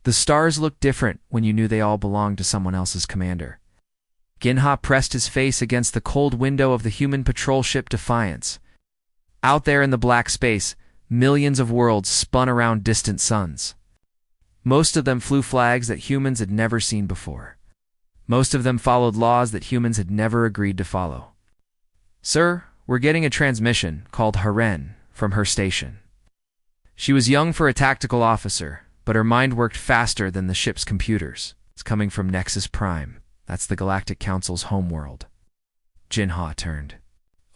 The stars looked different when you knew they all belonged to someone else's commander. Ginha pressed his face against the cold window of the human patrol ship Defiance. Out there in the black space, millions of worlds spun around distant suns. Most of them flew flags that humans had never seen before. Most of them followed laws that humans had never agreed to follow. "Sir, we're getting a transmission," called Haren from her station. She was young for a tactical officer, but her mind worked faster than the ship's computers. It's coming from Nexus Prime. That's the Galactic Council's homeworld. Jinha turned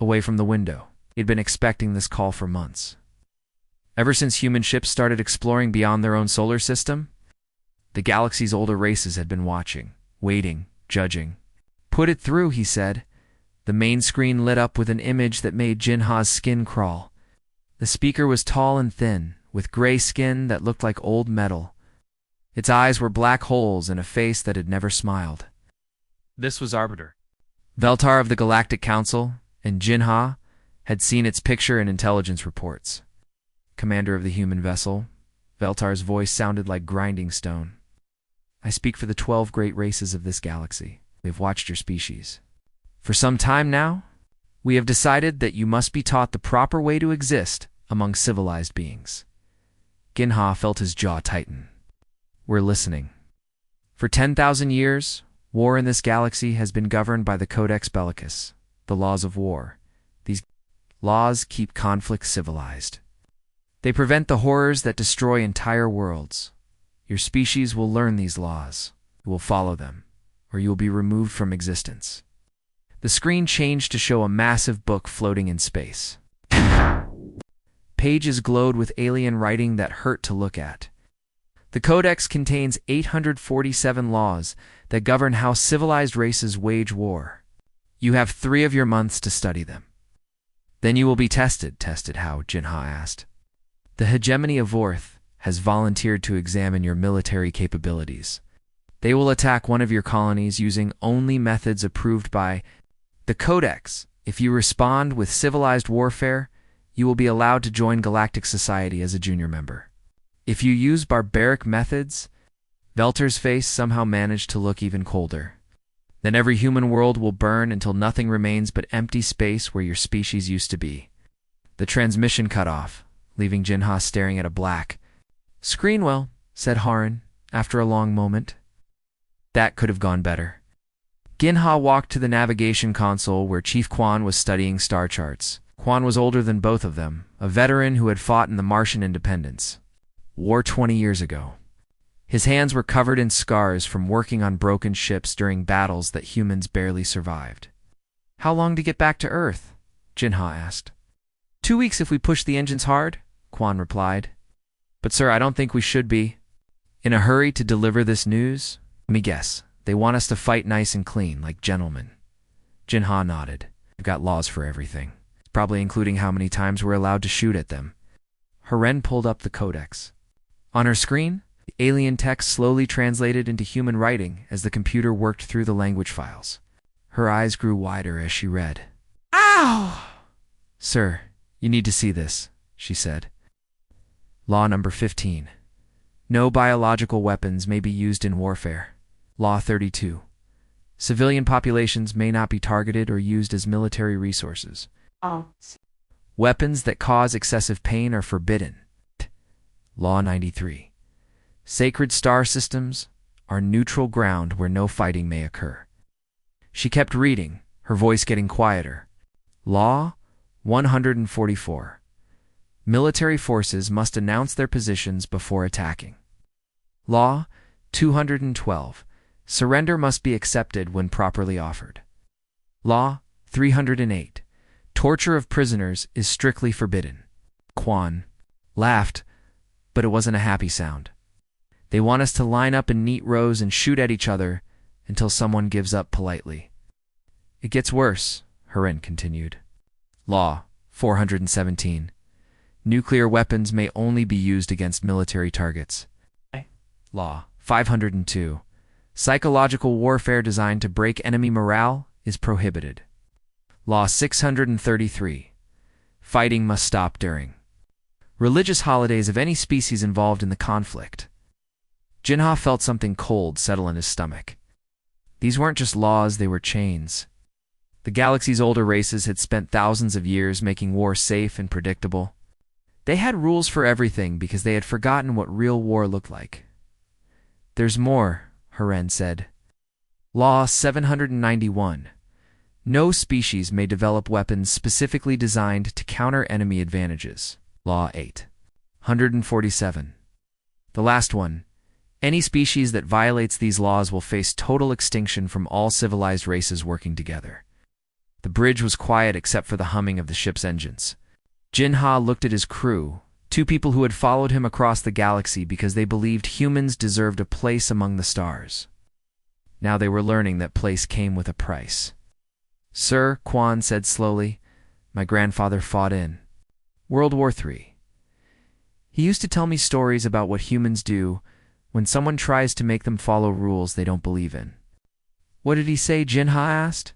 away from the window. He'd been expecting this call for months. Ever since human ships started exploring beyond their own solar system, the galaxy's older races had been watching, waiting, judging. "Put it through," he said. The main screen lit up with an image that made Jinha's skin crawl. The speaker was tall and thin, with gray skin that looked like old metal. Its eyes were black holes in a face that had never smiled. This was Arbiter Veltar of the Galactic Council, and Jinha had seen its picture in intelligence reports. Commander of the human vessel, Veltar's voice sounded like grinding stone. "I speak for the 12 great races of this galaxy. We have watched your species. For some time now, we have decided that you must be taught the proper way to exist among civilized beings." Ginha felt his jaw tighten. "We're listening. For 10,000 years, war in this galaxy has been governed by the Codex Bellicus, the laws of war. These laws keep conflict civilized. They prevent the horrors that destroy entire worlds. Your species will learn these laws. You will follow them, or you will be removed from existence." The screen changed to show a massive book floating in space. Pages glowed with alien writing that hurt to look at. The Codex contains 847 laws that govern how civilized races wage war. You have 3 of your months to study them. Then you will be tested. "Tested how?" Jinha asked. "The hegemony of Vorth has volunteered to examine your military capabilities. They will attack one of your colonies using only methods approved by the Codex. If you respond with civilized warfare, you will be allowed to join Galactic Society as a junior member. If you use barbaric methods," Veltar's face somehow managed to look even colder, "then every human world will burn until nothing remains but empty space where your species used to be." The transmission cut off, leaving Jinha staring at a black screen. "Well," said Haran, after a long moment. "That could have gone better." Ginha walked to the navigation console where Chief Quan was studying star charts. Quan was older than both of them, a veteran who had fought in the Martian independence war 20 years ago. His hands were covered in scars from working on broken ships during battles that humans barely survived. "How long to get back to Earth?" Jinha asked. 2 weeks if we push the engines hard," Quan replied. "But sir, I don't think we should be in a hurry to deliver this news. Let me guess. They want us to fight nice and clean, like gentlemen." Jinha nodded. "They've got laws for everything, probably including how many times we're allowed to shoot at them." Haren pulled up the Codex. On her screen, the alien text slowly translated into human writing as the computer worked through the language files. Her eyes grew wider as she read. "Ow!" "Sir, you need to see this," she said. Law number 15. No biological weapons may be used in warfare. Law 32. Civilian populations may not be targeted or used as military resources. Weapons that cause excessive pain are forbidden. Law 93. Sacred star systems are neutral ground where no fighting may occur. She kept reading, her voice getting quieter. Law 144. Military forces must announce their positions before attacking. Law 212. Surrender must be accepted when properly offered. Law 308. Torture of prisoners is strictly forbidden. Quan laughed, but it wasn't a happy sound. "They want us to line up in neat rows and shoot at each other until someone gives up politely." "It gets worse," Haren continued. Law 417. Nuclear weapons may only be used against military targets. Law 502. Psychological warfare designed to break enemy morale is prohibited. Law 633. Fighting must stop during religious holidays of any species involved in the conflict. Jinha felt something cold settle in his stomach. These weren't just laws, they were chains. The galaxy's older races had spent thousands of years making war safe and predictable. They had rules for everything because they had forgotten what real war looked like. There's more, Haren said. Law 791. No species may develop weapons specifically designed to counter enemy advantages. Law 847. The last one. Any species that violates these laws will face total extinction from all civilized races working together. The bridge was quiet except for the humming of the ship's engines. Jinha looked at his crew, two people who had followed him across the galaxy because they believed humans deserved a place among the stars. Now they were learning that place came with a price. Sir, Quan said slowly, my grandfather fought in World War III. He used to tell me stories about what humans do when someone tries to make them follow rules they don't believe in. What did he say? Jinha asked.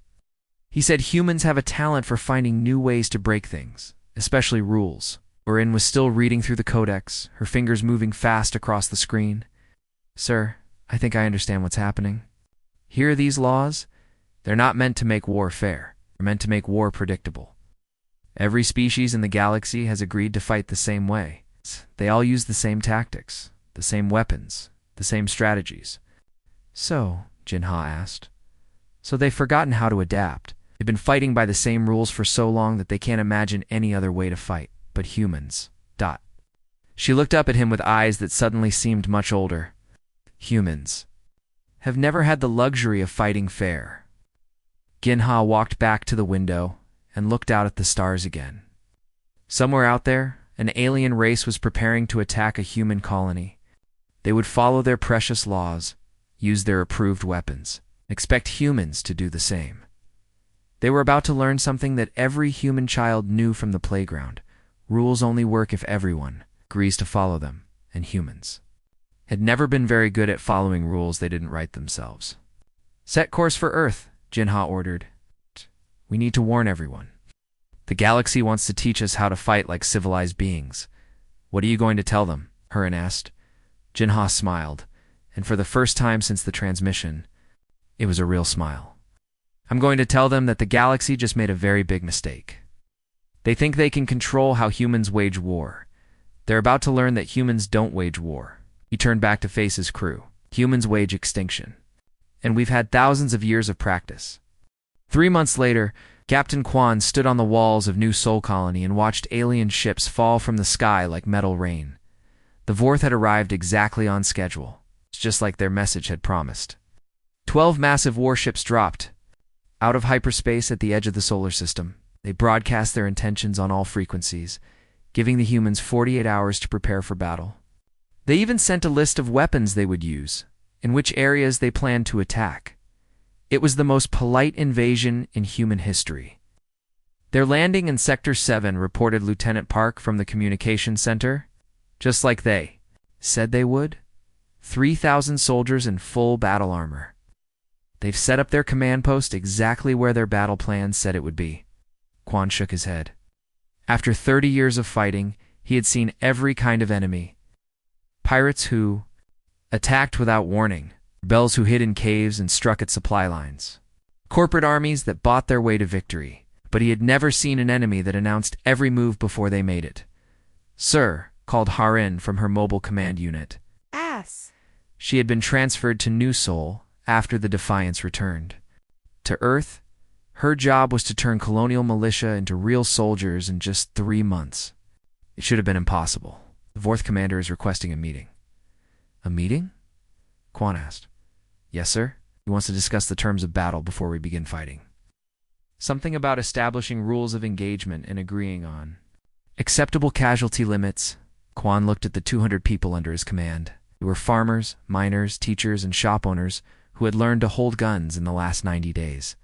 He said humans have a talent for finding new ways to break things, especially rules. Orin was still reading through the codex, her fingers moving fast across the screen. Sir, I think I understand what's happening. Here are these laws. They're not meant to make war fair. They're meant to make war predictable. Every species in the galaxy has agreed to fight the same way. They all use the same tactics, the same weapons, the same strategies. So, Jinha asked, so they've forgotten how to adapt. They've been fighting by the same rules for so long that they can't imagine any other way to fight. But humans. She looked up at him with eyes that suddenly seemed much older. Humans have never had the luxury of fighting fair. Jinha walked back to the window and looked out at the stars again. Somewhere out there, an alien race was preparing to attack a human colony. They would follow their precious laws, use their approved weapons, expect humans to do the same. They were about to learn something that every human child knew from the playground. Rules only work if everyone agrees to follow them, and humans had never been very good at following rules they didn't write themselves. Set course for Earth, Jinha ordered. We need to warn everyone. The galaxy wants to teach us how to fight like civilized beings. What are you going to tell them? Haren asked. Jinha smiled, and for the first time since the transmission, it was a real smile. I'm going to tell them that the galaxy just made a very big mistake. They think they can control how humans wage war. They're about to learn that humans don't wage war. He turned back to face his crew. Humans wage extinction. And we've had thousands of years of practice. 3 months later, Captain Quan stood on the walls of New Sol Colony and watched alien ships fall from the sky like metal rain. The Vorth had arrived exactly on schedule, just like their message had promised. 12 massive warships dropped out of hyperspace at the edge of the solar system. They broadcast their intentions on all frequencies, giving the humans 48 hours to prepare for battle. They even sent a list of weapons they would use, in which areas they planned to attack. It was the most polite invasion in human history. Their landing in Sector 7, reported Lieutenant Park from the communications center, just like they said they would. 3,000 soldiers in full battle armor. They've set up their command post exactly where their battle plan said it would be. Quan shook his head. After 30 years of fighting, he had seen every kind of enemy. Pirates who attacked without warning, rebels who hid in caves and struck at supply lines, corporate armies that bought their way to victory, but he had never seen an enemy that announced every move before they made it. Sir, called Haren from her mobile command unit. Ass. She had been transferred to New Sol after the Defiance returned. To Earth, her job was to turn colonial militia into real soldiers in just 3 months. It should have been impossible. The Vorth commander is requesting a meeting. A meeting? Quan asked. Yes, sir. He wants to discuss the terms of battle before we begin fighting. Something about establishing rules of engagement and agreeing on acceptable casualty limits. Quan looked at the 200 people under his command. They were farmers, miners, teachers, and shop owners who had learned to hold guns in the last 90 days.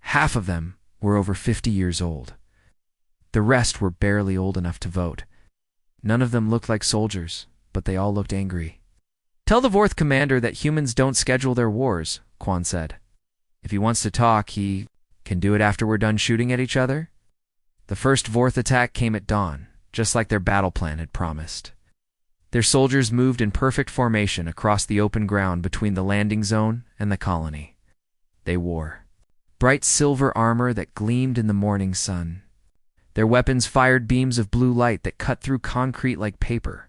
Half of them were over 50 years old. The rest were barely old enough to vote. None of them looked like soldiers, but they all looked angry. Tell the Vorth commander that humans don't schedule their wars, Quan said. If he wants to talk, he can do it after we're done shooting at each other. The first Vorth attack came at dawn, just like their battle plan had promised. Their soldiers moved in perfect formation across the open ground between the landing zone and the colony. They wore bright silver armor that gleamed in the morning sun. Their weapons fired beams of blue light that cut through concrete like paper.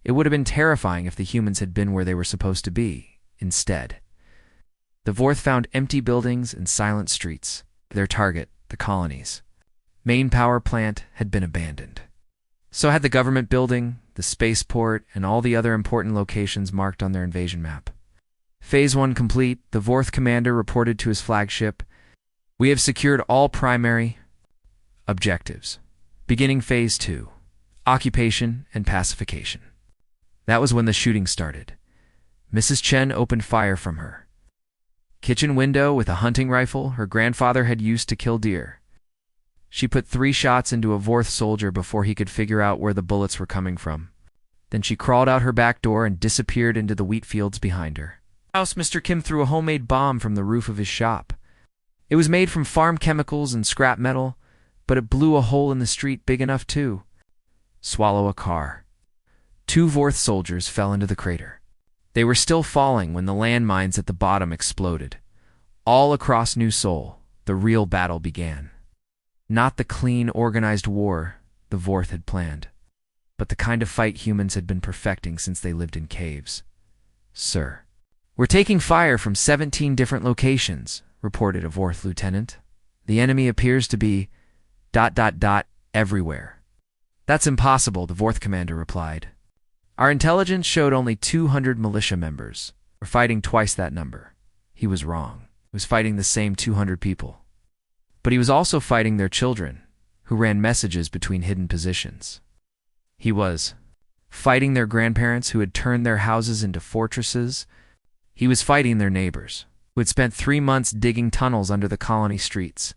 It would have been terrifying if the humans had been where they were supposed to be. Instead, the Vorth found empty buildings and silent streets. Their target, the colony's main power plant, had been abandoned. So had the government building, the spaceport, and all the other important locations marked on their invasion map. Phase 1 complete, the Vorth commander reported to his flagship, "We have secured all primary objectives. Beginning Phase 2, occupation and pacification." That was when the shooting started. Mrs. Chen opened fire from her kitchen window with a hunting rifle her grandfather had used to kill deer. She put 3 shots into a Vorth soldier before he could figure out where the bullets were coming from. Then she crawled out her back door and disappeared into the wheat fields behind her. Mr. Kim threw a homemade bomb from the roof of his shop. It was made from farm chemicals and scrap metal, but it blew a hole in the street big enough to swallow a car. 2 Vorth soldiers fell into the crater. They were still falling when the landmines at the bottom exploded. All across New Seoul, the real battle began. Not the clean, organized war the Vorth had planned, but the kind of fight humans had been perfecting since they lived in caves. "Sir, we're taking fire from 17 different locations," reported a Vorth lieutenant. "The enemy appears to be ... everywhere." "That's impossible," the Vorth commander replied. "Our intelligence showed only 200 militia members. We're fighting twice that number." He was wrong. He was fighting the same 200 people. But he was also fighting their children, who ran messages between hidden positions. He was fighting their grandparents who had turned their houses into fortresses. He was fighting their neighbors, who had spent 3 months digging tunnels under the colony streets.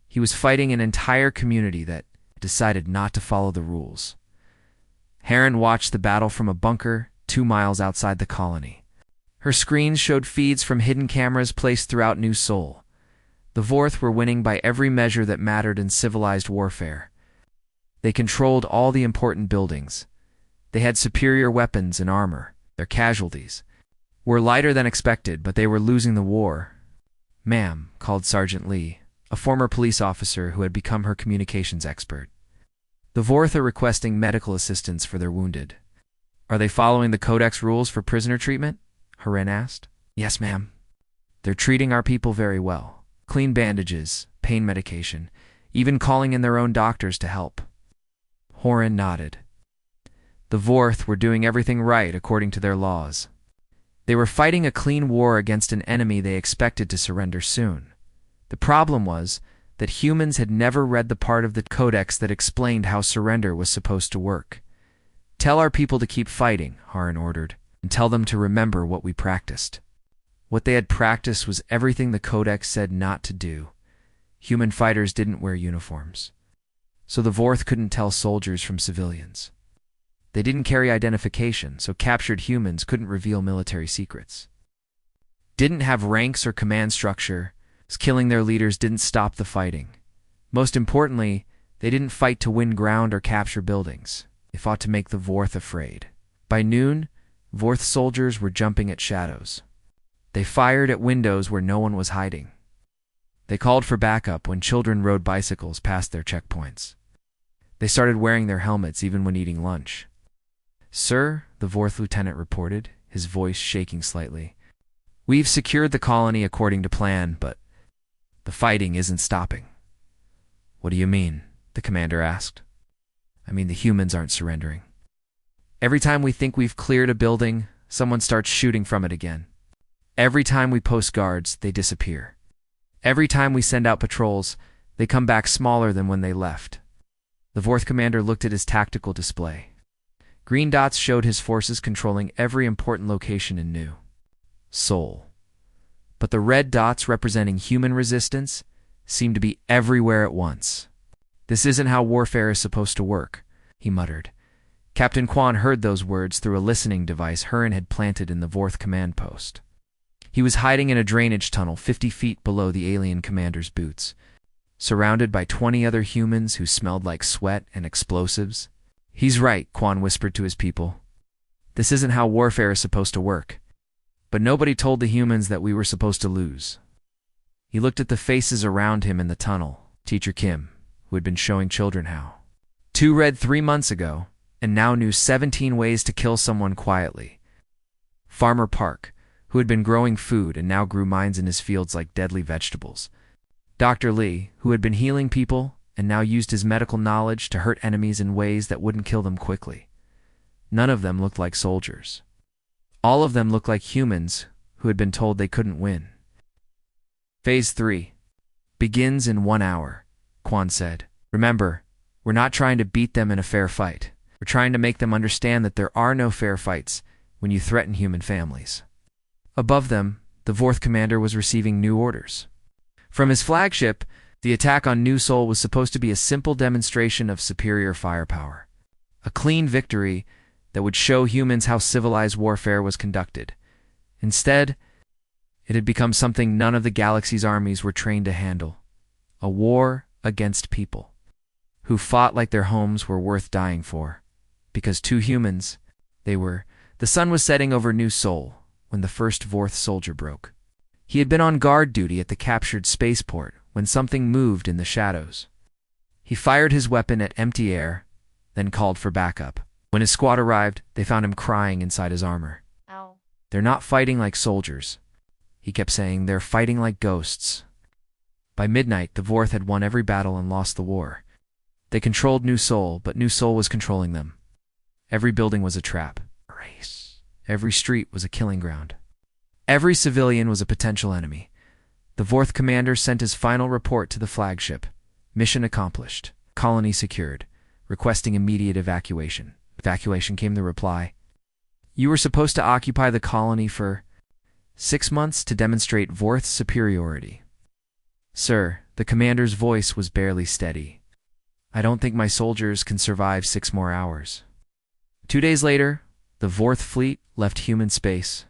He was fighting an entire community that decided not to follow the rules. Heron watched the battle from a bunker 2 miles outside the colony. Her screens showed feeds from hidden cameras placed throughout New Seoul. The Vorth were winning by every measure that mattered in civilized warfare. They controlled all the important buildings. They had superior weapons and armor. Their casualties were lighter than expected, but they were losing the war. "Ma'am," called Sergeant Lee, a former police officer who had become her communications expert. "The Vorth are requesting medical assistance for their wounded." "Are they following the Codex rules for prisoner treatment?" Haren asked. "Yes, ma'am. They're treating our people very well. Clean bandages, pain medication, even calling in their own doctors to help." Horan nodded. The Vorth were doing everything right according to their laws. They were fighting a clean war against an enemy they expected to surrender soon. The problem was that humans had never read the part of the Codex that explained how surrender was supposed to work. "Tell our people to keep fighting," Haran ordered, "and tell them to remember what we practiced." What they had practiced was everything the Codex said not to do. Human fighters didn't wear uniforms, so the Vorth couldn't tell soldiers from civilians. They didn't carry identification, so captured humans couldn't reveal military secrets. Didn't have ranks or command structure, so killing their leaders didn't stop the fighting. Most importantly, they didn't fight to win ground or capture buildings. They fought to make the Vorth afraid. By noon, Vorth soldiers were jumping at shadows. They fired at windows where no one was hiding. They called for backup when children rode bicycles past their checkpoints. They started wearing their helmets even when eating lunch. "Sir," the Vorth lieutenant reported, his voice shaking slightly, "we've secured the colony according to plan, but the fighting isn't stopping." "What do you mean?" the commander asked. "I mean the humans aren't surrendering. Every time we think we've cleared a building, someone starts shooting from it again. Every time we post guards, they disappear. Every time we send out patrols, they come back smaller than when they left." The Vorth commander looked at his tactical display. Green dots showed his forces controlling every important location in New Seoul. But the red dots representing human resistance seemed to be everywhere at once. "This isn't how warfare is supposed to work," he muttered. Captain Kwan heard those words through a listening device Huron had planted in the Vorth command post. He was hiding in a drainage tunnel 50 feet below the alien commander's boots, surrounded by 20 other humans who smelled like sweat and explosives. "He's right," Kwan whispered to his people. This isn't how warfare is supposed to work. But nobody told the humans that we were supposed to lose. He looked at the faces around him in the tunnel. Teacher Kim, who had been showing children how to read 3 months ago, and now knew 17 ways to kill someone quietly. Farmer Park, who had been growing food and now grew mines in his fields like deadly vegetables. Dr. Lee, who had been healing people and now used his medical knowledge to hurt enemies in ways that wouldn't kill them quickly. None of them looked like soldiers. All of them looked like humans who had been told they couldn't win. Phase 3 begins in 1 hour, Quan said. Remember, we're not trying to beat them in a fair fight. We're trying to make them understand that there are no fair fights when you threaten human families. Above them, the Vorth commander was receiving new orders. From his flagship, the attack on New Seoul was supposed to be a simple demonstration of superior firepower. A clean victory that would show humans how civilized warfare was conducted. Instead, it had become something none of the galaxy's armies were trained to handle. A war against people, who fought like their homes were worth dying for. Because two humans, they were. The sun was setting over New Seoul when the first Vorth soldier broke. He had been on guard duty at the captured spaceport when something moved in the shadows. He fired his weapon at empty air, then called for backup. When his squad arrived, they found him crying inside his armor. Ow. They're not fighting like soldiers. He kept saying, they're fighting like ghosts. By midnight, the Vorth had won every battle and lost the war. They controlled New Seoul, but New Seoul was controlling them. Every building was a trap. Every street was a killing ground. Every civilian was a potential enemy. The Vorth commander sent his final report to the flagship. Mission accomplished. Colony secured. Requesting immediate evacuation. Evacuation came the reply. You were supposed to occupy the colony for 6 months to demonstrate Vorth's superiority. Sir, the commander's voice was barely steady. I don't think my soldiers can survive 6 more hours. 2 days later, the Vorth fleet left human space.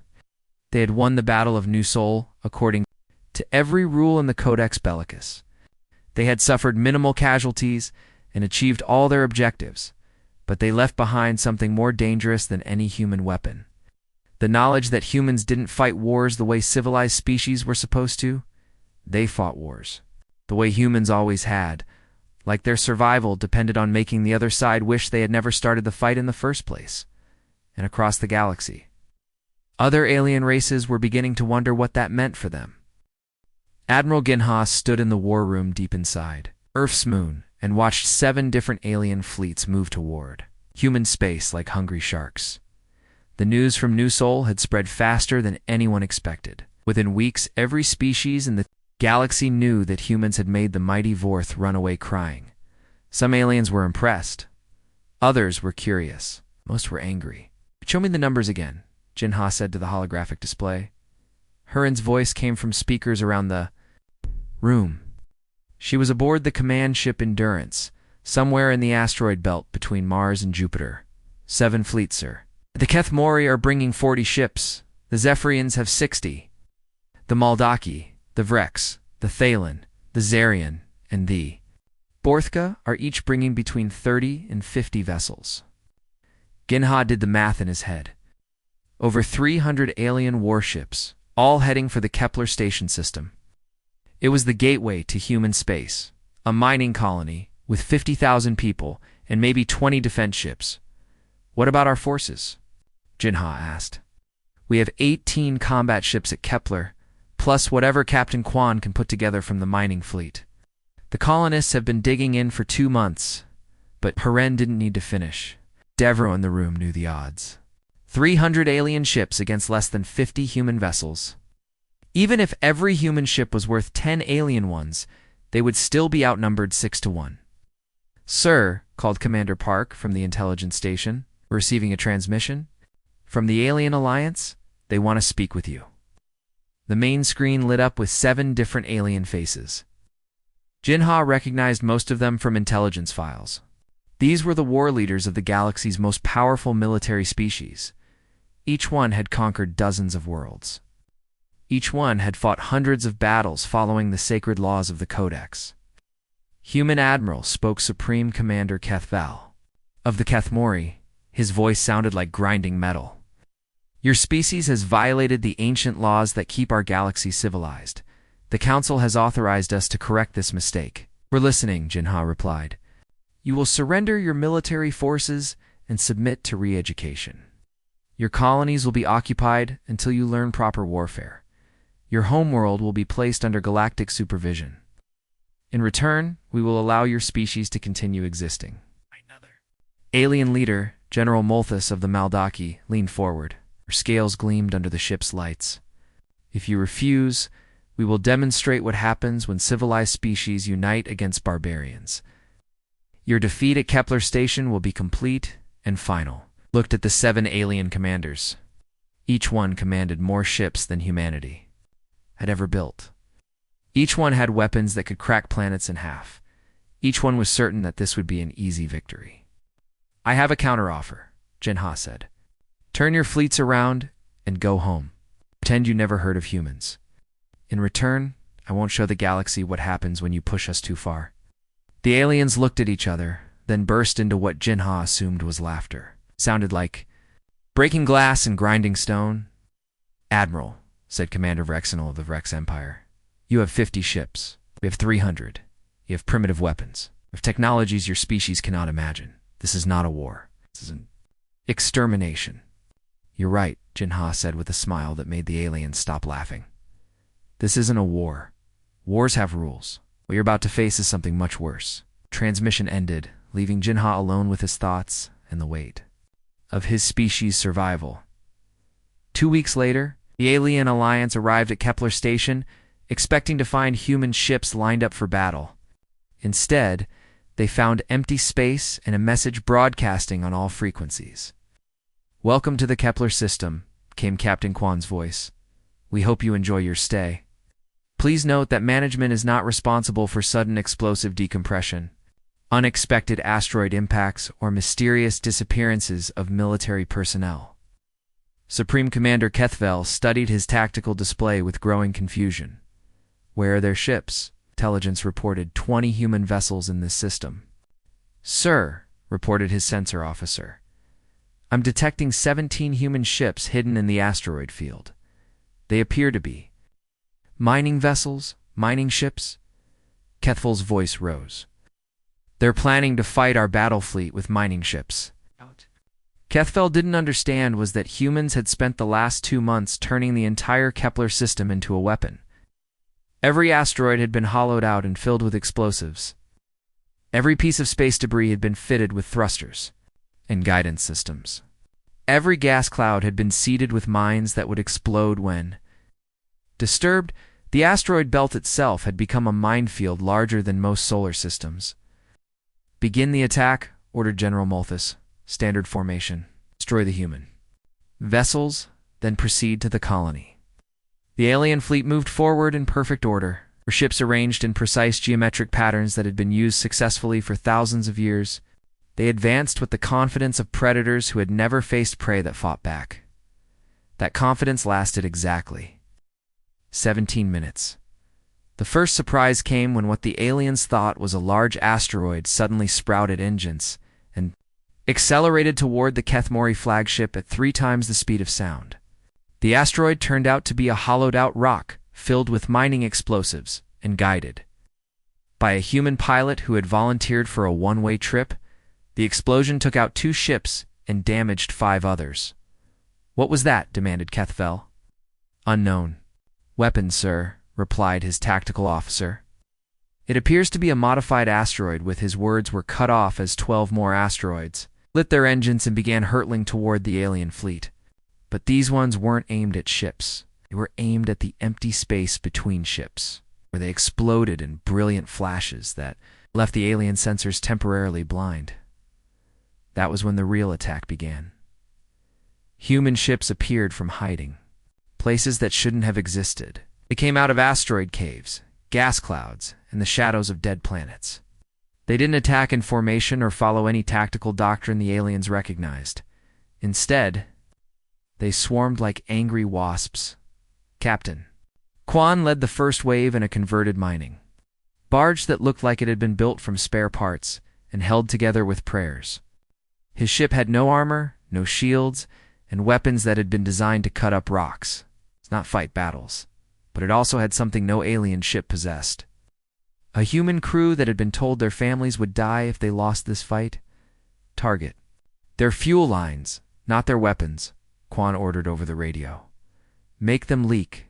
They had won the Battle of New Seoul according to every rule in the Codex Bellicus. They had suffered minimal casualties and achieved all their objectives, but they left behind something more dangerous than any human weapon. The knowledge that humans didn't fight wars the way civilized species were supposed to. They fought wars the way humans always had, like their survival depended on making the other side wish they had never started the fight in the first place. And across the galaxy, other alien races were beginning to wonder what that meant for them. Admiral Ginha stood in the war room deep inside Earth's moon and watched 7 different alien fleets move toward human space like hungry sharks. The news from New Seoul had spread faster than anyone expected. Within weeks, every species in the galaxy knew that humans had made the mighty Vorth run away crying. Some aliens were impressed. Others were curious. Most were angry. Show me the numbers again, Jinha said to the holographic display. Hurin's voice came from speakers around the room. She was aboard the command ship Endurance, somewhere in the asteroid belt between Mars and Jupiter. 7 fleets, sir. The Kethmori are bringing 40 ships. The Zephyrians have 60. The Maldaki, the Vrex, the Thalen, the Zarian, and the Borthka are each bringing between 30 and 50 vessels. Ginha did the math in his head. Over 300 alien warships, all heading for the Kepler station system. It was the gateway to human space, a mining colony with 50,000 people and maybe 20 defense ships. What about our forces? Jinha asked. We have 18 combat ships at Kepler, plus whatever Captain Quan can put together from the mining fleet. The colonists have been digging in for 2 months, but Hurin didn't need to finish. Devro in the room knew the odds. 300 alien ships against less than 50 human vessels. Even if every human ship was worth 10 alien ones, they would still be outnumbered 6 to 1. Sir, called Commander Park from the intelligence station, receiving a transmission. From the Alien Alliance, they want to speak with you. The main screen lit up with 7 different alien faces. Jinha recognized most of them from intelligence files. These were the war leaders of the galaxy's most powerful military species. Each one had conquered dozens of worlds. Each one had fought hundreds of battles following the sacred laws of the Codex. Human Admiral spoke Supreme Commander Kethval. Of the Kethmori, His voice sounded like grinding metal. Your species has violated the ancient laws that keep our galaxy civilized. The Council has authorized us to correct this mistake. We're listening, Jinha replied. You will surrender your military forces and submit to re-education. Your colonies will be occupied until you learn proper warfare. Your homeworld will be placed under galactic supervision. In return, we will allow your species to continue existing. Alien leader, General Molthus of the Maldaki, leaned forward. Her scales gleamed under the ship's lights. If you refuse, we will demonstrate what happens when civilized species unite against barbarians. Your defeat at Kepler Station will be complete and final. Looked at the 7 alien commanders. Each one commanded more ships than humanity had ever built. Each one had weapons that could crack planets in half. Each one was certain that this would be an easy victory. I have a counteroffer, Jinha said. Turn your fleets around and go home. Pretend you never heard of humans. In return, I won't show the galaxy what happens when you push us too far. The aliens looked at each other, then burst into what Jinha assumed was laughter. Sounded like breaking glass and grinding stone. Admiral, said Commander Rexenal of the Rex Empire, you have 50 ships. We have 300. You have primitive weapons. We have technologies your species cannot imagine. This is not a war. This is an extermination. You're right, Jinha said with a smile that made the aliens stop laughing. This isn't a war. Wars have rules. What you're about to face is something much worse. Transmission ended, leaving Jinha alone with his thoughts and the weight of his species' survival. 2 weeks later, the Alien Alliance arrived at Kepler Station, expecting to find human ships lined up for battle. Instead, they found empty space and a message broadcasting on all frequencies. Welcome to the Kepler system, came Captain Kwan's voice. We hope you enjoy your stay. Please note that management is not responsible for sudden explosive decompression, unexpected asteroid impacts, or mysterious disappearances of military personnel. Supreme Commander Kethvel studied his tactical display with growing confusion. Where are their ships? Intelligence reported 20 human vessels in this system. Sir, reported his sensor officer, I'm detecting 17 human ships hidden in the asteroid field. They appear to be mining vessels, mining ships. Kethvel's voice rose. They're planning to fight our battle fleet with mining ships. Kethvel didn't understand was that humans had spent the last 2 months turning the entire Kepler system into a weapon. Every asteroid had been hollowed out and filled with explosives. Every piece of space debris had been fitted with thrusters and guidance systems. Every gas cloud had been seeded with mines that would explode when disturbed. The asteroid belt itself had become a minefield larger than most solar systems. Begin the attack, ordered General Molthus. Standard formation. Destroy the human vessels, then proceed to the colony. The alien fleet moved forward in perfect order, their ships arranged in precise geometric patterns that had been used successfully for thousands of years. They advanced with the confidence of predators who had never faced prey that fought back. That confidence lasted exactly 17 minutes. The first surprise came when what the aliens thought was a large asteroid suddenly sprouted engines and accelerated toward the Kethmori flagship at 3 times the speed of sound. The asteroid turned out to be a hollowed-out rock filled with mining explosives and guided by a human pilot who had volunteered for a one-way trip. The explosion took out 2 ships and damaged 5 others. What was that? Demanded Kethvel. Unknown. Weapons, sir, replied his tactical officer. It appears to be a modified asteroid. With his words were cut off as 12 more asteroids lit their engines and began hurtling toward the alien fleet. But these ones weren't aimed at ships. They were aimed at the empty space between ships, where they exploded in brilliant flashes that left the alien sensors temporarily blind. That was when the real attack began. Human ships appeared from hiding, places that shouldn't have existed. They came out of asteroid caves, gas clouds, and the shadows of dead planets. They didn't attack in formation or follow any tactical doctrine the aliens recognized. Instead, they swarmed like angry wasps. Captain Kwan led the first wave in a converted mining barge that looked like it had been built from spare parts and held together with prayers. His ship had no armor, no shields, and weapons that had been designed to cut up rocks, not fight battles. But it also had something no alien ship possessed. A human crew that had been told their families would die if they lost this fight. Target their fuel lines, not their weapons, Quan ordered over the radio. Make them leak.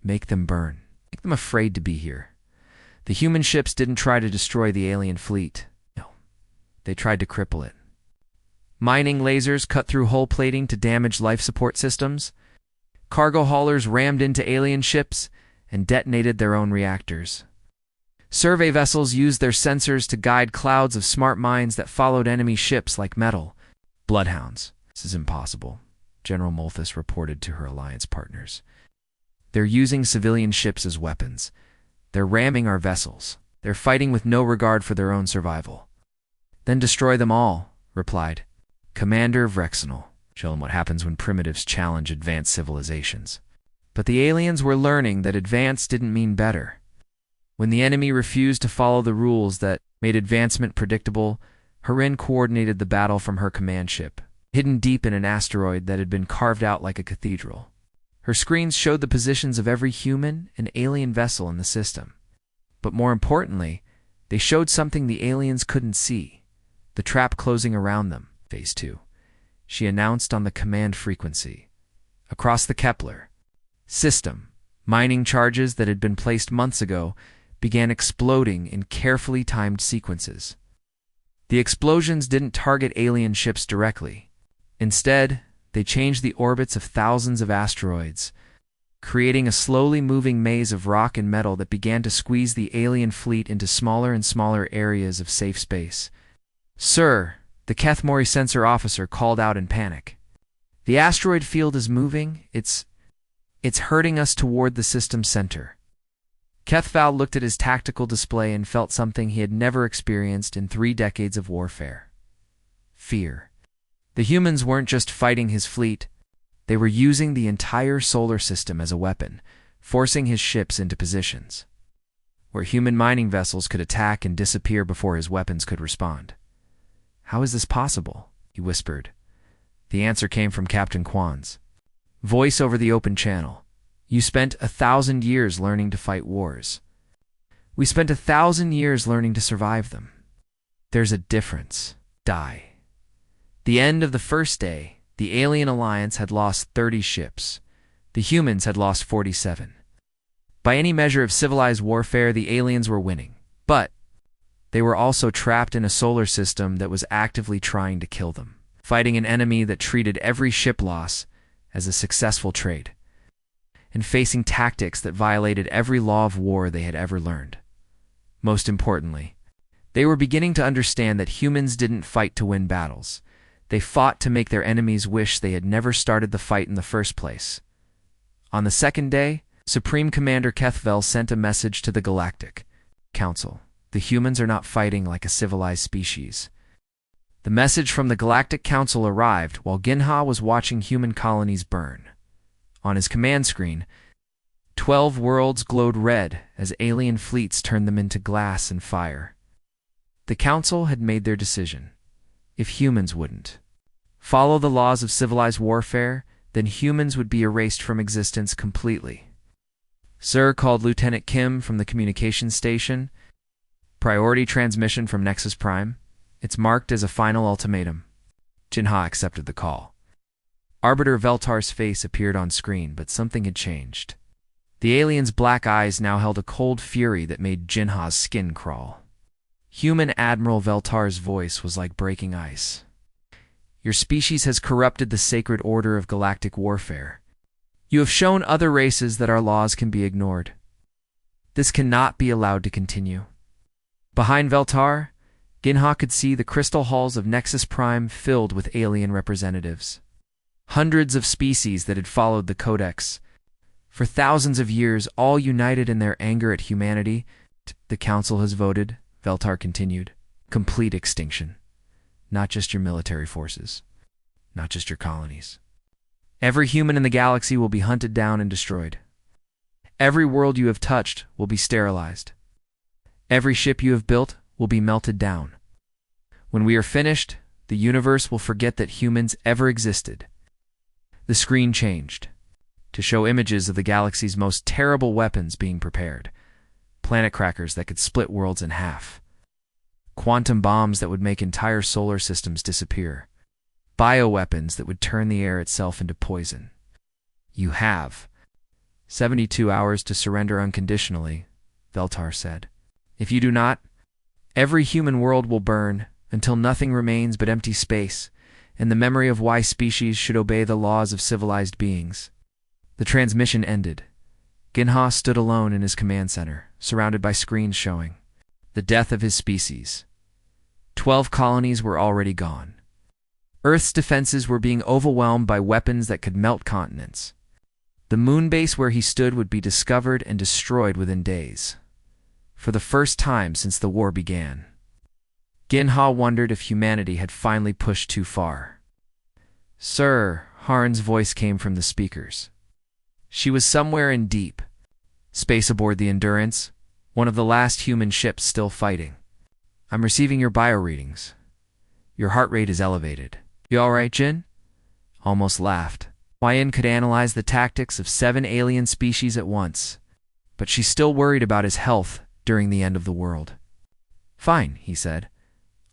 Make them burn. Make them afraid to be here. The human ships didn't try to destroy the alien fleet. No, they tried to cripple it. Mining lasers cut through hull plating to damage life support systems. Cargo haulers rammed into alien ships and detonated their own reactors. Survey vessels used their sensors to guide clouds of smart mines that followed enemy ships like metal. Bloodhounds. This is impossible, General Molthus reported to her alliance partners. They're using civilian ships as weapons. They're ramming our vessels. They're fighting with no regard for their own survival. Then destroy them all, replied Commander Vrexenal. Show them what happens when primitives challenge advanced civilizations. But the aliens were learning that advanced didn't mean better. When the enemy refused to follow the rules that made advancement predictable, Harin coordinated the battle from her command ship, hidden deep in an asteroid that had been carved out like a cathedral. Her screens showed the positions of every human and alien vessel in the system. But more importantly, they showed something the aliens couldn't see, the trap closing around them. Phase 2. She announced on the command frequency. Across the Kepler system, mining charges that had been placed months ago began exploding in carefully timed sequences. The explosions didn't target alien ships directly. Instead, they changed the orbits of thousands of asteroids, creating a slowly moving maze of rock and metal that began to squeeze the alien fleet into smaller and smaller areas of safe space. Sir, the Kethmori sensor officer called out in panic. The asteroid field is moving. It's hurting us toward the system center. Kethval looked at his tactical display and felt something he had never experienced in 3 decades of warfare. Fear. The humans weren't just fighting his fleet. They were using the entire solar system as a weapon, forcing his ships into positions where human mining vessels could attack and disappear before his weapons could respond. How is this possible? He whispered. The answer came from Captain Quan's voice over the open channel. You spent 1,000 years learning to fight wars. We spent 1,000 years learning to survive them. There's a difference. Die. The end of the first day, the alien alliance had lost 30 ships. The humans had lost 47. By any measure of civilized warfare, the aliens were winning. But they were also trapped in a solar system that was actively trying to kill them, fighting an enemy that treated every ship loss as a successful trade, and facing tactics that violated every law of war they had ever learned. Most importantly, they were beginning to understand that humans didn't fight to win battles. They fought to make their enemies wish they had never started the fight in the first place. On the second day, Supreme Commander Kethvel sent a message to the Galactic Council. The humans are not fighting like a civilized species. The message from the Galactic Council arrived while Ginha was watching human colonies burn. On his command screen, 12 worlds glowed red as alien fleets turned them into glass and fire. The Council had made their decision. If humans wouldn't follow the laws of civilized warfare, then humans would be erased from existence completely. Sir, called Lieutenant Kim from the communications station. Priority transmission from Nexus Prime. It's marked as a final ultimatum. Jinha accepted the call. Arbiter Veltar's face appeared on screen, but something had changed. The alien's black eyes now held a cold fury that made Jinha's skin crawl. Human Admiral Veltar's voice was like breaking ice. Your species has corrupted the sacred order of galactic warfare. You have shown other races that our laws can be ignored. This cannot be allowed to continue. Behind Veltar, Ginha could see the crystal halls of Nexus Prime filled with alien representatives. Hundreds of species that had followed the Codex. For thousands of years, all united in their anger at humanity. The Council has voted, Veltar continued, complete extinction. Not just your military forces. Not just your colonies. Every human in the galaxy will be hunted down and destroyed. Every world you have touched will be sterilized. Every ship you have built will be melted down. When we are finished, the universe will forget that humans ever existed. The screen changed to show images of the galaxy's most terrible weapons being prepared. Planet crackers that could split worlds in half. Quantum bombs that would make entire solar systems disappear. Bioweapons that would turn the air itself into poison. You have 72 hours to surrender unconditionally, Veltar said. If you do not, every human world will burn until nothing remains but empty space and the memory of why species should obey the laws of civilized beings. The transmission ended. Ginha stood alone in his command center, surrounded by screens showing the death of his species. 12 colonies were already gone. Earth's defenses were being overwhelmed by weapons that could melt continents. The moon base where he stood would be discovered and destroyed within days. For the first time since the war began. Ginha wondered if humanity had finally pushed too far. Sir, Harn's voice came from the speakers. She was somewhere in deep space aboard the Endurance, one of the last human ships still fighting. I'm receiving your bio readings. Your heart rate is elevated. You all right, Jin? Almost laughed. Huayan could analyze the tactics of 7 alien species at once, but she's still worried about his health during the end of the world. Fine, he said.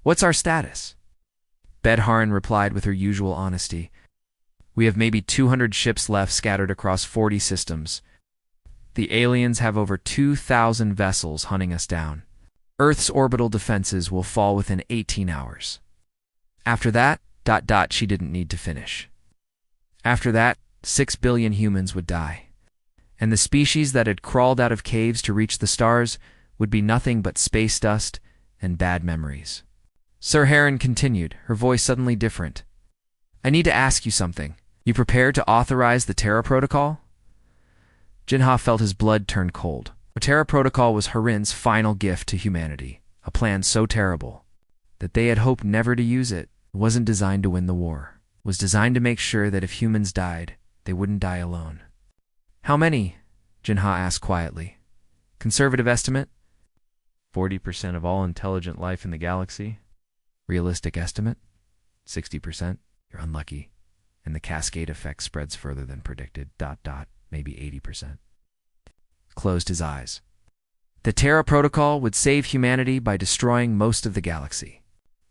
What's our status? Bedharin replied with her usual honesty. We have maybe 200 ships left scattered across 40 systems. The aliens have over 2,000 vessels hunting us down. Earth's orbital defenses will fall within 18 hours. After that, she didn't need to finish. After that, 6 billion humans would die. And the species that had crawled out of caves to reach the stars would be nothing but space dust and bad memories. Sir Heron continued, her voice suddenly different. I need to ask you something. You prepared to authorize the Terra Protocol? Jinha felt his blood turn cold. The Terra Protocol was Harin's final gift to humanity, a plan so terrible that they had hoped never to use it. It wasn't designed to win the war. It was designed to make sure that if humans died, they wouldn't die alone. How many? Jinha asked quietly. Conservative estimate? 40% of all intelligent life in the galaxy. Realistic estimate? 60%. You're unlucky. And the cascade effect spreads further than predicted. Maybe 80%. Closed his eyes. The Terra Protocol would save humanity by destroying most of the galaxy.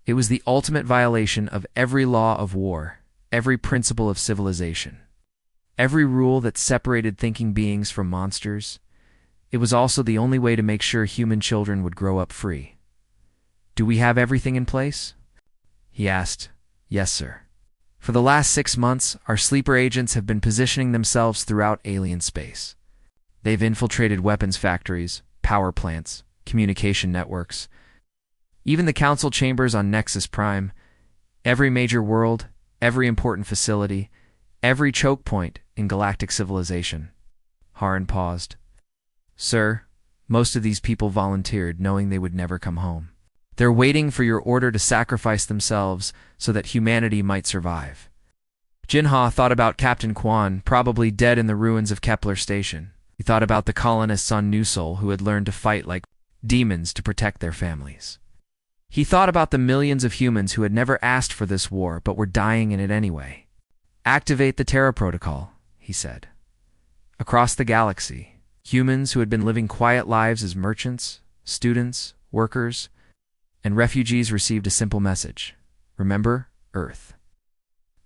It was the ultimate violation of every law of war, every principle of civilization, every rule that separated thinking beings from monsters. It was also the only way to make sure human children would grow up free. Do we have everything in place? He asked. Yes, sir. For the last 6 months, our sleeper agents have been positioning themselves throughout alien space. They've infiltrated weapons factories, power plants, communication networks, even the council chambers on Nexus Prime, every major world, every important facility, every choke point in galactic civilization. Harin paused. Sir, most of these people volunteered knowing they would never come home. They're waiting for your order to sacrifice themselves so that humanity might survive. Jinha thought about Captain Quan, probably dead in the ruins of Kepler Station. He thought about the colonists on New Sol who had learned to fight like demons to protect their families. He thought about the millions of humans who had never asked for this war but were dying in it anyway. Activate the Terra Protocol, he said. Across the galaxy, humans who had been living quiet lives as merchants, students, workers, and refugees received a simple message. Remember, Earth.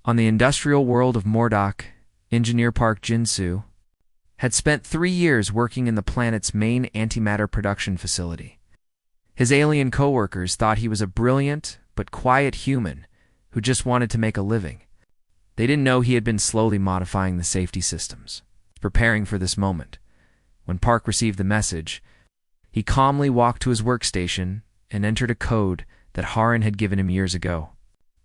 On the industrial world of Mordok, Engineer Park Jinsu had spent 3 years working in the planet's main antimatter production facility. His alien co-workers thought he was a brilliant but quiet human who just wanted to make a living. They didn't know he had been slowly modifying the safety systems, preparing for this moment. When Park received the message, he calmly walked to his workstation and entered a code that Harin had given him years ago.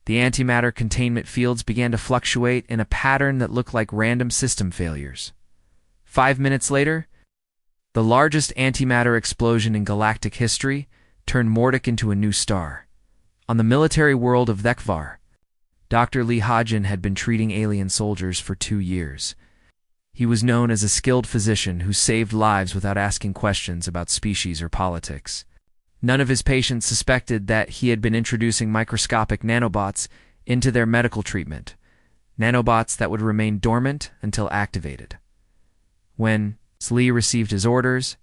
The antimatter containment fields began to fluctuate in a pattern that looked like random system failures. 5 minutes later, the largest antimatter explosion in galactic history turned Mordok into a new star. On the military world of Thekvar, Dr. Lee Hajin had been treating alien soldiers for 2 years. He was known as a skilled physician who saved lives without asking questions about species or politics. None of his patients suspected that he had been introducing microscopic nanobots into their medical treatment, nanobots that would remain dormant until activated. When Lee received his orders,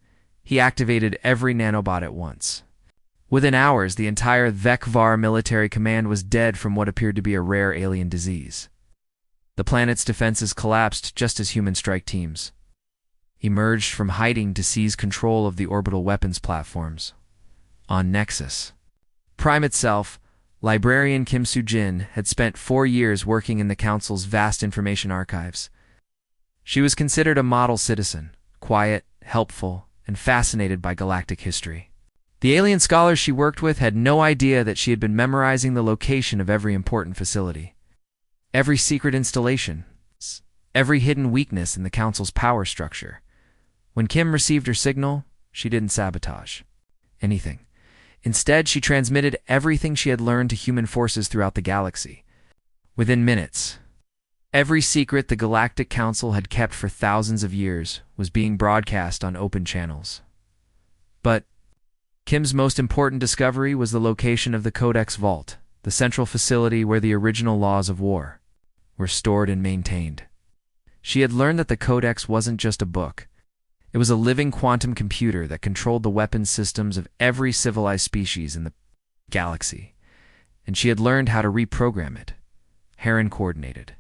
he activated every nanobot at once. Within hours, the entire HFY military command was dead from what appeared to be a rare alien disease. The planet's defenses collapsed just as human strike teams emerged from hiding to seize control of the orbital weapons platforms on Nexus. Prime itself, librarian Kim Soo-jin had spent 4 years working in the Council's vast information archives. She was considered a model citizen, quiet, helpful, and fascinated by galactic history. The alien scholars she worked with had no idea that she had been memorizing the location of every important facility, every secret installation, every hidden weakness in the Council's power structure. When Kim received her signal, she didn't sabotage anything. Instead, she transmitted everything she had learned to human forces throughout the galaxy. Within minutes, every secret the Galactic Council had kept for thousands of years was being broadcast on open channels. But Kim's most important discovery was the location of the Codex Vault, the central facility where the original laws of war were stored and maintained. She had learned that the Codex wasn't just a book. It was a living quantum computer that controlled the weapons systems of every civilized species in the galaxy, and she had learned how to reprogram it. Heron coordinated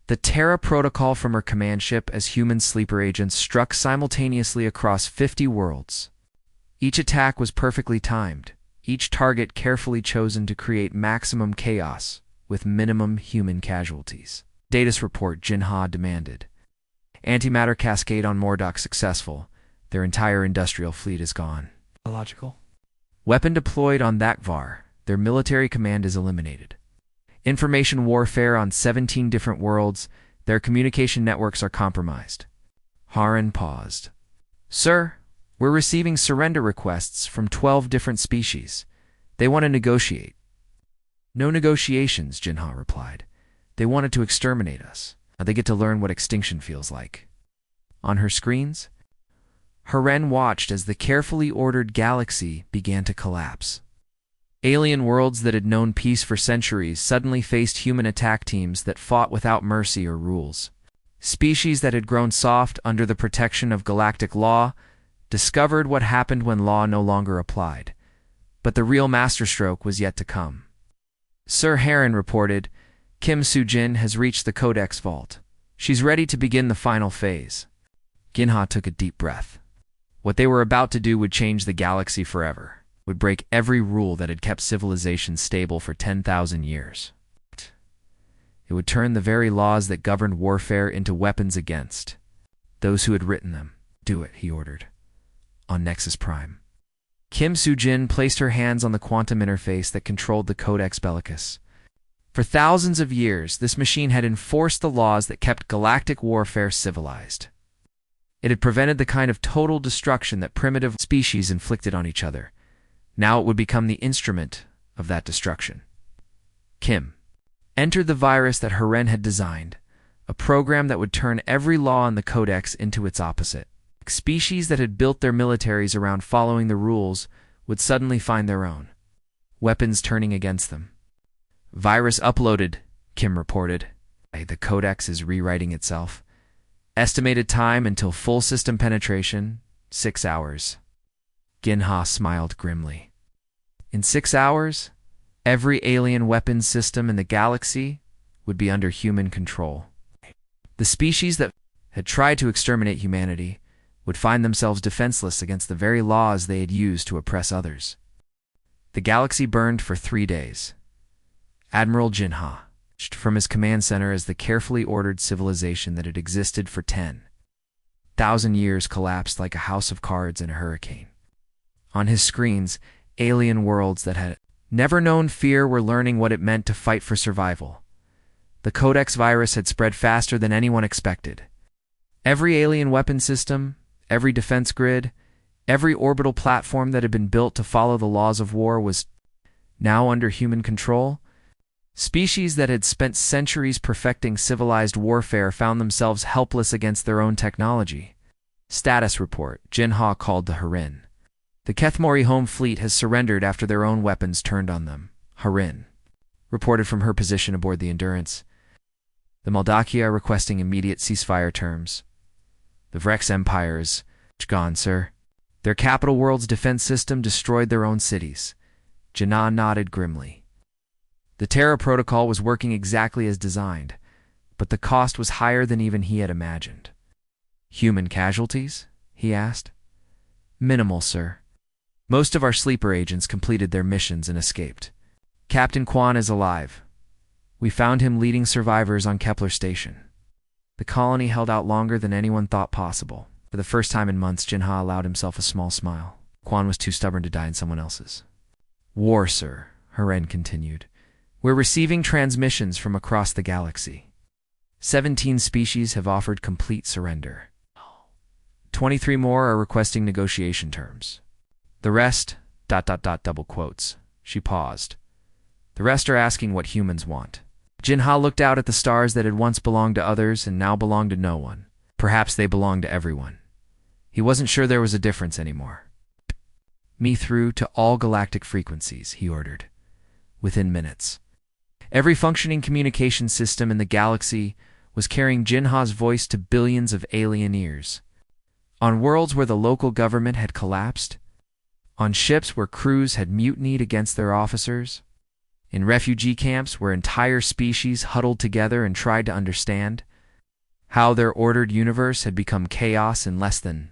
the Terra protocol from her command ship as human sleeper agents struck simultaneously across 50 worlds. Each attack was perfectly timed, each target carefully chosen to create maximum chaos with minimum human casualties. Status report, Jinha demanded. Antimatter cascade on Mordok successful. Their entire industrial fleet is gone. Illogical. Weapon deployed on Thakvar. Their military command is eliminated. Information warfare on 17 different worlds. Their communication networks are compromised. Haran paused. Sir, we're receiving surrender requests from 12 different species. They want to negotiate. No negotiations, Jinha replied. They wanted to exterminate us. They get to learn what extinction feels like. On her screens, Haren watched as the carefully ordered galaxy began to collapse. Alien worlds that had known peace for centuries suddenly faced human attack teams that fought without mercy or rules. Species that had grown soft under the protection of galactic law discovered what happened when law no longer applied. But the real masterstroke was yet to come. Sir Heron reported, Kim Soo-jin has reached the Codex Vault. She's ready to begin the final phase. Ginha took a deep breath. What they were about to do would change the galaxy forever, would break every rule that had kept civilization stable for 10,000 years. It would turn the very laws that governed warfare into weapons against those who had written them. Do it, he ordered. On Nexus Prime. Kim Soo-jin placed her hands on the quantum interface that controlled the Codex Bellicus. For thousands of years, this machine had enforced the laws that kept galactic warfare civilized. It had prevented the kind of total destruction that primitive species inflicted on each other. Now it would become the instrument of that destruction. Kim entered the virus that Haren had designed, a program that would turn every law in the Codex into its opposite. Species that had built their militaries around following the rules would suddenly find their own, weapons turning against them. Virus uploaded, Kim reported. The Codex is rewriting itself. Estimated time until full system penetration, 6 hours. Ginha smiled grimly. In 6 hours, every alien weapons system in the galaxy would be under human control. The species that had tried to exterminate humanity would find themselves defenseless against the very laws they had used to oppress others. The galaxy burned for 3 days. Admiral Jinha, from his command center as the carefully ordered civilization that had existed for 10,000 years, collapsed like a house of cards in a hurricane. On his screens, alien worlds that had never known fear were learning what it meant to fight for survival. The Codex virus had spread faster than anyone expected. Every alien weapon system, every defense grid, every orbital platform that had been built to follow the laws of war was now under human control. Species that had spent centuries perfecting civilized warfare found themselves helpless against their own technology. Status report, Jinha called to Haren. The Kethmori home fleet has surrendered after their own weapons turned on them, Harin reported from her position aboard the Endurance. The Maldaki are requesting immediate ceasefire terms. The Vrex Empire is gone, sir. Their capital world's defense system destroyed their own cities. Jinnah nodded grimly. The Terra Protocol was working exactly as designed, but the cost was higher than even he had imagined. Human casualties? He asked. Minimal, sir. Most of our sleeper agents completed their missions and escaped. Captain Quan is alive. We found him leading survivors on Kepler Station. The colony held out longer than anyone thought possible. For the first time in months, Jinnah allowed himself a small smile. Quan was too stubborn to die in someone else's. War, sir, Harin continued. We're receiving transmissions from across the galaxy. 17 species have offered complete surrender. 23 more are requesting negotiation terms. The rest, ... double quotes. She paused. The rest are asking what humans want. Jinnah looked out at the stars that had once belonged to others and now belonged to no one. Perhaps they belonged to everyone. He wasn't sure there was a difference anymore. Me through to all galactic frequencies, he ordered. Within minutes. Every functioning communication system in the galaxy was carrying Jinnah's voice to billions of alien ears. On worlds where the local government had collapsed, on ships where crews had mutinied against their officers, in refugee camps where entire species huddled together and tried to understand how their ordered universe had become chaos in less than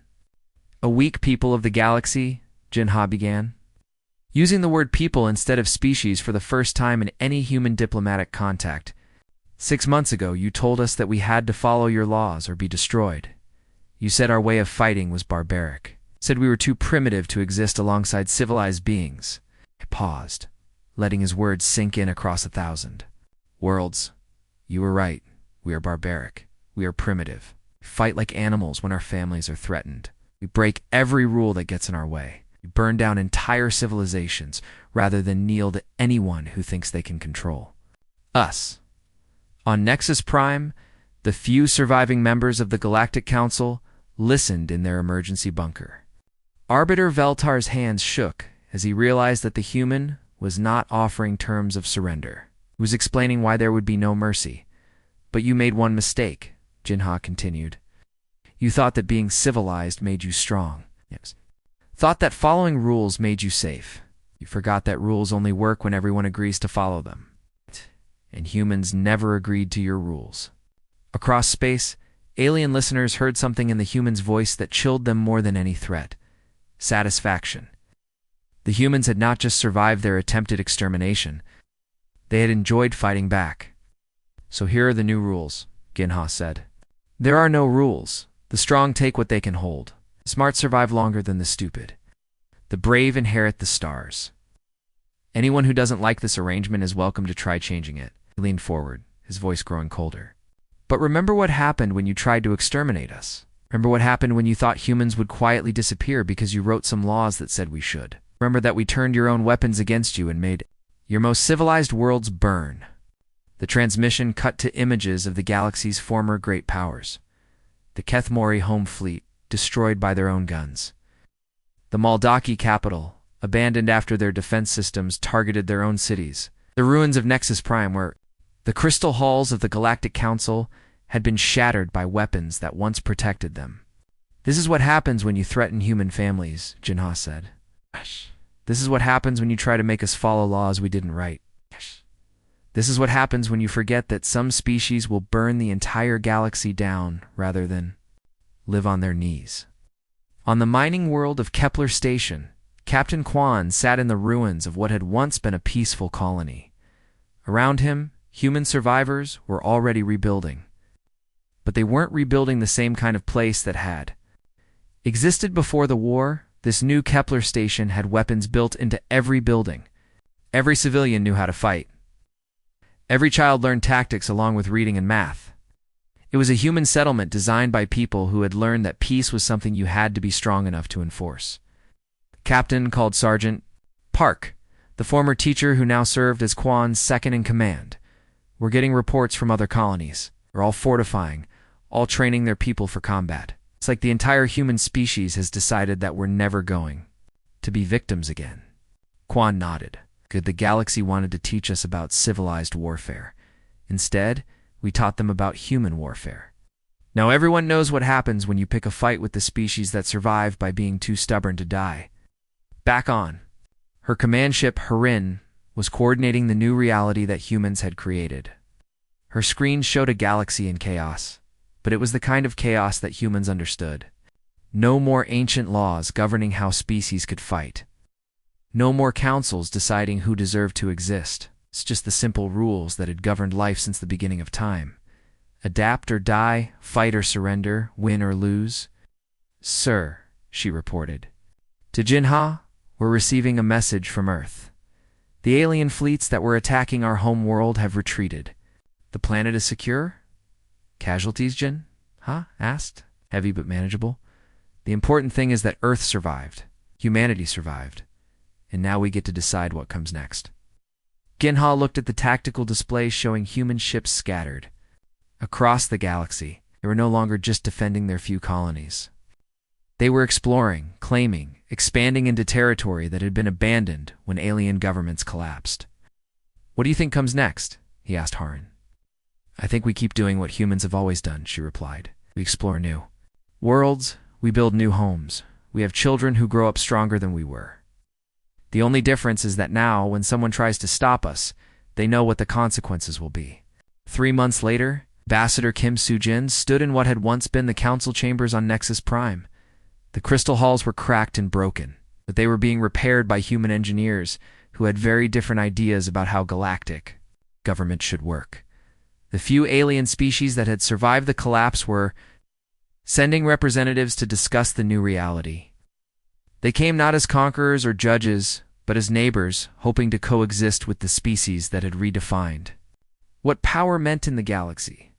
a week. People of the galaxy, Jinnah began, using the word people instead of species for the first time in any human diplomatic contact. 6 months ago, you told us that we had to follow your laws or be destroyed. You said our way of fighting was barbaric. Said we were too primitive to exist alongside civilized beings. I paused, letting his words sink in across 1,000 worlds. You were right. We are barbaric. We are primitive. We fight like animals when our families are threatened. We break every rule that gets in our way. We burn down entire civilizations rather than kneel to anyone who thinks they can control us. On Nexus Prime, the few surviving members of the Galactic Council listened in their emergency bunker. Arbiter Veltar's hands shook as he realized that the human was not offering terms of surrender. He was explaining why there would be no mercy. But you made one mistake, Jinnah continued. You thought that being civilized made you strong. Yes. Thought that following rules made you safe. You forgot that rules only work when everyone agrees to follow them. And humans never agreed to your rules. Across space, alien listeners heard something in the human's voice that chilled them more than any threat. Satisfaction. The humans had not just survived their attempted extermination, they had enjoyed fighting back. So here are the new rules, Jinnah said. There are no rules. The strong take what they can hold. The smart survive longer than the stupid. The brave inherit the stars. Anyone who doesn't like this arrangement is welcome to try changing it. He leaned forward, his voice growing colder. But remember what happened when you tried to exterminate us. Remember what happened when you thought humans would quietly disappear because you wrote some laws that said we should. Remember that we turned your own weapons against you and made your most civilized worlds burn. The transmission cut to images of the galaxy's former great powers. The Kethmori home fleet, destroyed by their own guns. The Maldaki capital, abandoned after their defense systems targeted their own cities. The ruins of Nexus Prime, where the crystal halls of the Galactic Council had been shattered by weapons that once protected them. This is what happens when you threaten human families, Jinnah said. This is what happens when you try to make us follow laws we didn't write. This is what happens when you forget that some species will burn the entire galaxy down rather than live on their knees. On the mining world of Kepler Station, Captain Quan sat in the ruins of what had once been a peaceful colony. Around him, human survivors were already rebuilding. But they weren't rebuilding the same kind of place that had existed before the war. This new Kepler Station had weapons built into every building. Every civilian knew how to fight. Every child learned tactics along with reading and math. It was a human settlement designed by people who had learned that peace was something you had to be strong enough to enforce. Captain called Sergeant Park, the former teacher who now served as Quan's second-in-command. We're getting reports from other colonies. They're all fortifying, all training their people for combat. It's like the entire human species has decided that we're never going to be victims again. Quan nodded. Good, the galaxy wanted to teach us about civilized warfare. Instead, we taught them about human warfare. Now everyone knows what happens when you pick a fight with the species that survive by being too stubborn to die. Back on. Her command ship, Harin, was coordinating the new reality that humans had created. Her screen showed a galaxy in chaos, but it was the kind of chaos that humans understood. No more ancient laws governing how species could fight. No more councils deciding who deserved to exist. It's just the simple rules that had governed life since the beginning of time. Adapt or die, fight or surrender, win or lose. Sir, she reported. To Jinha, we're receiving a message from Earth. The alien fleets that were attacking our home world have retreated. The planet is secure? Casualties, Jin? Asked. Heavy but manageable. The important thing is that Earth survived. Humanity survived. And now we get to decide what comes next. Ginha looked at the tactical display showing human ships scattered. Across the galaxy, they were no longer just defending their few colonies. They were exploring, claiming, expanding into territory that had been abandoned when alien governments collapsed. What do you think comes next? He asked Harin. I think we keep doing what humans have always done, she replied. We explore new worlds, we build new homes. We have children who grow up stronger than we were. The only difference is that now, when someone tries to stop us, they know what the consequences will be. 3 months later, Ambassador Kim Soo-jin stood in what had once been the council chambers on Nexus Prime. The crystal halls were cracked and broken, but they were being repaired by human engineers who had very different ideas about how galactic government should work. The few alien species that had survived the collapse were sending representatives to discuss the new reality. They came not as conquerors or judges, but as neighbors, hoping to coexist with the species that had redefined what power meant in the galaxy.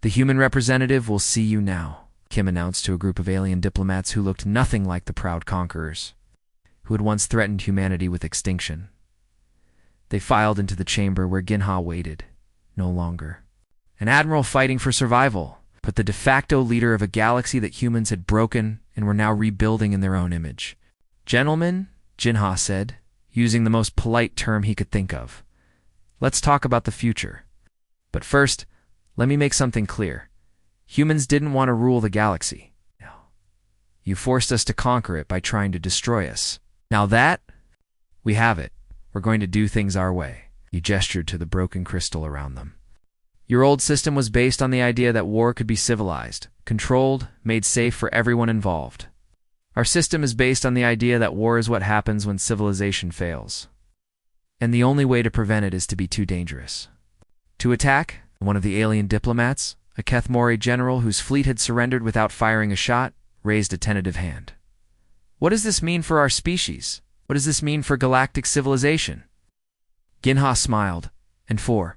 The human representative will see you now, Kim announced to a group of alien diplomats who looked nothing like the proud conquerors, who had once threatened humanity with extinction. They filed into the chamber where Ginha waited, no longer an admiral fighting for survival, but the de facto leader of a galaxy that humans had broken and were now rebuilding in their own image. Gentlemen, Jinha said, using the most polite term he could think of. Let's talk about the future. But first, let me make something clear. Humans didn't want to rule the galaxy. No. You forced us to conquer it by trying to destroy us. Now that, we have it. We're going to do things our way. He gestured to the broken crystal around them. Your old system was based on the idea that war could be civilized, controlled, made safe for everyone involved. Our system is based on the idea that war is what happens when civilization fails. And the only way to prevent it is to be too dangerous. To attack, one of the alien diplomats, a Kethmori general whose fleet had surrendered without firing a shot, raised a tentative hand. What does this mean for our species? What does this mean for galactic civilization? Ginha smiled, and for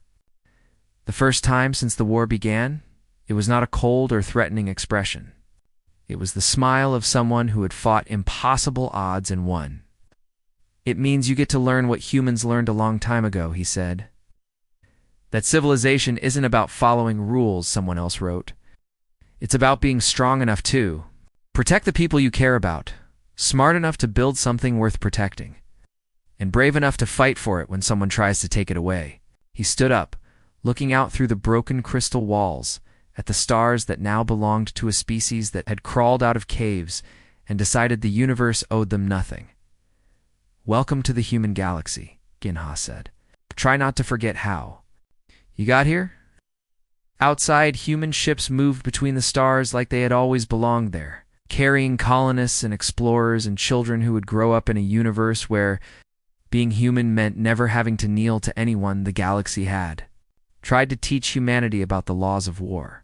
the first time since the war began, it was not a cold or threatening expression. It was the smile of someone who had fought impossible odds and won. It means you get to learn what humans learned a long time ago, he said. That civilization isn't about following rules, someone else wrote. It's about being strong enough to protect the people you care about, smart enough to build something worth protecting, and brave enough to fight for it when someone tries to take it away. He stood up, looking out through the broken crystal walls at the stars that now belonged to a species that had crawled out of caves and decided the universe owed them nothing. Welcome to the human galaxy, Ginha said. Try not to forget how you got here? Outside, human ships moved between the stars like they had always belonged there, carrying colonists and explorers and children who would grow up in a universe where being human meant never having to kneel to anyone the galaxy had. Tried to teach humanity about the laws of war.